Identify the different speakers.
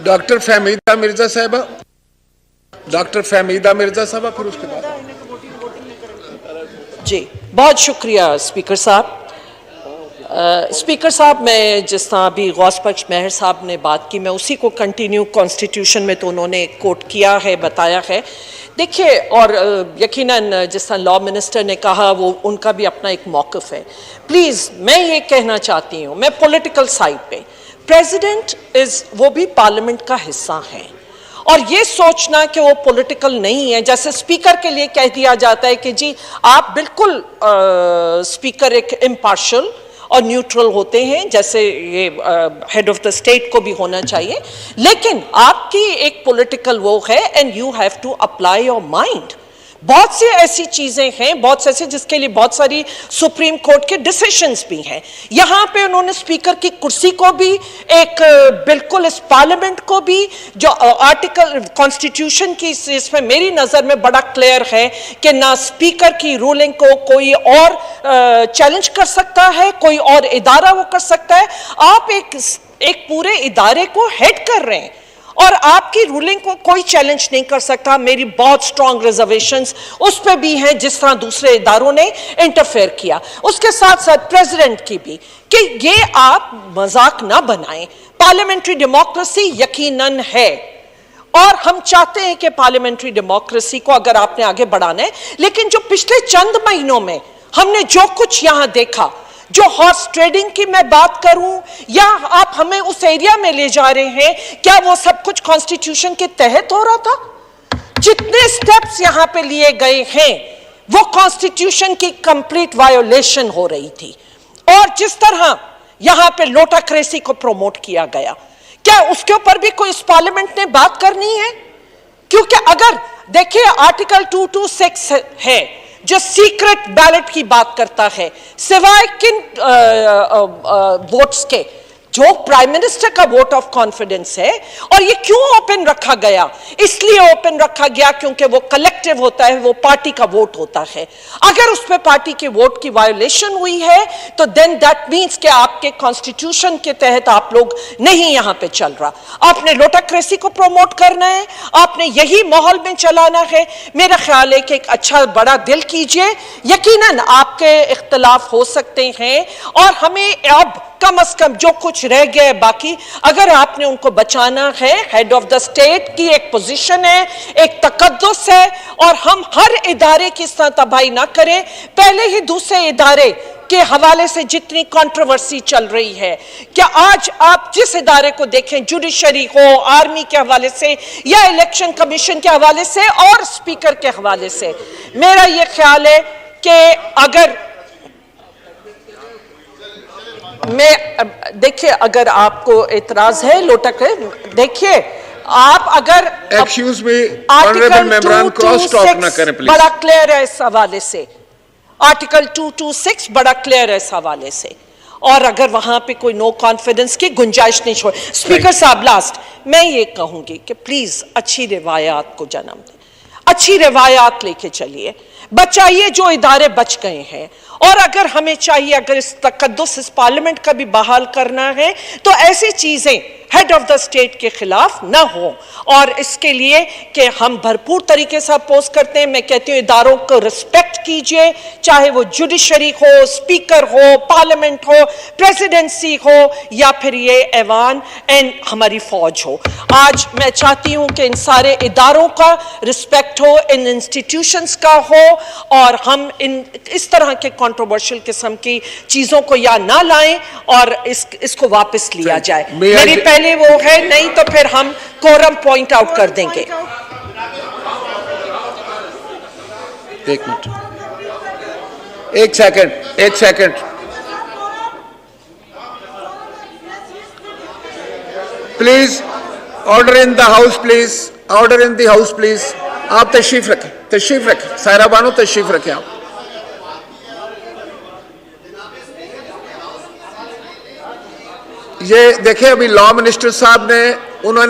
Speaker 1: Doctor Fahmida Mirza साहिबा, doctor Fahmida Mirza साहिबा, फिर उसके बाद।
Speaker 2: जी बहुत शुक्रिया स्पीकर साहब। स्पीकर साहब, मैं जिस तरह अभी गौस बख्श मेहर साहब ने बात की, मैं उसी को कंटिन्यू, कॉन्स्टिट्यूशन में तो उन्होंने कोट किया है, बताया है। देखिए, और यकीनन जिस तरह लॉ मिनिस्टर ने कहा, वो उनका भी अपना एक मौक़िफ़ है। प्लीज़ मैं ये कहना चाहती हूँ, मैं पॉलिटिकल साइड पे, प्रेसिडेंट वो भी पार्लियामेंट का हिस्सा हैं, और ये सोचना कि वो पॉलिटिकल नहीं है, जैसे स्पीकर के लिए कह दिया जाता है कि जी आप बिल्कुल स्पीकर एक इम्पार्शल और न्यूट्रल होते हैं, जैसे ये हेड ऑफ द स्टेट को भी होना चाहिए, लेकिन आपकी एक पॉलिटिकल वो है and you have to apply your mind. बहुत सी ऐसी चीज़ें हैं, बहुत से ऐसे जिसके लिए बहुत सारी सुप्रीम कोर्ट के डिसीशंस भी हैं। यहाँ पे उन्होंने स्पीकर की कुर्सी को भी एक बिल्कुल, इस पार्लियामेंट को भी, जो आर्टिकल कॉन्स्टिट्यूशन की, इसमें मेरी नज़र में बड़ा क्लियर है कि ना स्पीकर की रूलिंग को कोई और चैलेंज कर सकता है, कोई और इदारा वो कर सकता है। आप एक पूरे इदारे को हेड कर रहे हैं और आपकी रूलिंग को कोई चैलेंज नहीं कर सकता। मेरी बहुत स्ट्रॉन्ग रिजर्वेशंस उस पर भी हैं, जिस तरह दूसरे इदारों ने इंटरफेयर किया। उसके साथ साथ प्रेसिडेंट की भी, कि ये आप मजाक ना बनाएं। पार्लियामेंट्री डेमोक्रेसी यकीनन है, और हम चाहते हैं कि पार्लियामेंट्री डेमोक्रेसी को अगर आपने आगे बढ़ाना है, लेकिन जो पिछले चंद महीनों में हमने जो कुछ यहां देखा, जो हॉर्स ट्रेडिंग की मैं बात करूं, या आप हमें उस एरिया में ले जा रहे हैं, क्या वो सब कुछ कॉन्स्टिट्यूशन के तहत हो रहा था? जितने स्टेप्स यहां पे लिए गए हैं, वो कॉन्स्टिट्यूशन की कंप्लीट वायोलेशन हो रही थी। और जिस तरह यहां पे लोटाक्रेसी को प्रमोट किया गया, क्या उसके ऊपर भी कोई इस पार्लियामेंट ने बात करनी है? क्योंकि अगर देखिए, आर्टिकल 226 है जो सीक्रेट बैलेट की बात करता है, सिवाय किन वोट्स के, जो प्राइम मिनिस्टर का वोट ऑफ कॉन्फिडेंस है। और ये क्यों ओपन रखा गया? इसलिए ओपन रखा गया क्योंकि वो कलेक्टिव होता है, वो पार्टी का वोट होता है। अगर उस पर पार्टी के वोट की वायोलेशन हुई है, तो देन दैट मीन्स कि आपके कॉन्स्टिट्यूशन के तहत आप लोग नहीं यहां पे चल रहा। आपने लोटाक्रेसी को प्रमोट करना है, आपने यही माहौल में चलाना है। मेरा ख्याल है कि एक अच्छा बड़ा दिल कीजिए। यकीनन आपके इख्तलाफ हो सकते हैं, और हमें अब कम से कम जो कुछ रह गया है बाकी, अगर आपने उनको बचाना है, हेड ऑफ द स्टेट की एक पोजीशन है, एक तकद्दुस है, और हम हर इदारे की इस तरह तबाही ना करें। पहले ही दूसरे इदारे के हवाले से जितनी कंट्रोवर्सी चल रही है, क्या आज आप जिस इदारे को देखें, जुडिशरी हो, आर्मी के हवाले से, या इलेक्शन कमीशन के हवाले से, और स्पीकर के हवाले से, मेरा यह ख्याल है कि अगर देखिए, अगर आपको एतराज है लोटक है, देखिए आप अगर
Speaker 1: एक्सक्यूज मी ऑनरेबल मेंबरान, क्रॉस टॉक ना करें प्लीज।
Speaker 2: बड़ा क्लियर है इस हवाले से, आर्टिकल 226 बड़ा क्लियर है इस हवाले से, और अगर वहां पे कोई नो कॉन्फिडेंस की गुंजाइश नहीं छोड़। स्पीकर साहब, लास्ट मैं ये कहूंगी कि प्लीज अच्छी रिवायात को जन्म दें, अच्छी रिवायात लेके चलिए, बचाइए जो इदारे बच गए हैं। और अगर हमें चाहिए, अगर इस तकद्दुस, इस पार्लियामेंट का भी बहाल करना है, तो ऐसी चीजें हेड ऑफ द स्टेट के खिलाफ ना हो। और इसके लिए कि हम भरपूर तरीके से अपोज करते हैं। मैं कहती हूँ इदारों को रिस्पेक्ट कीजिए, चाहे वो जुडिशरी हो, स्पीकर हो, पार्लियामेंट हो, प्रेसिडेंसी हो, या फिर ये ऐवान एंड हमारी फौज हो। आज मैं चाहती हूँ कि इन सारे इदारों का रिस्पेक्ट हो, इन इंस्टीट्यूशंस का हो, और हम इस तरह के कंट्रोवर्शियल किस्म की चीजों को या ना लाएं, और इसको वापस लिया जाए। मेरी पहले वो है, नहीं तो फिर हम कोरम पॉइंट आउट कर देंगे।
Speaker 1: एक मिनट, एक second. Please, order in the house please, order in the house please. आप तशरीफ रखें, सायरा बानो तशरीफ रखें आप। ये देखिए, अभी लॉ मिनिस्टर साहब ने, उन्होंने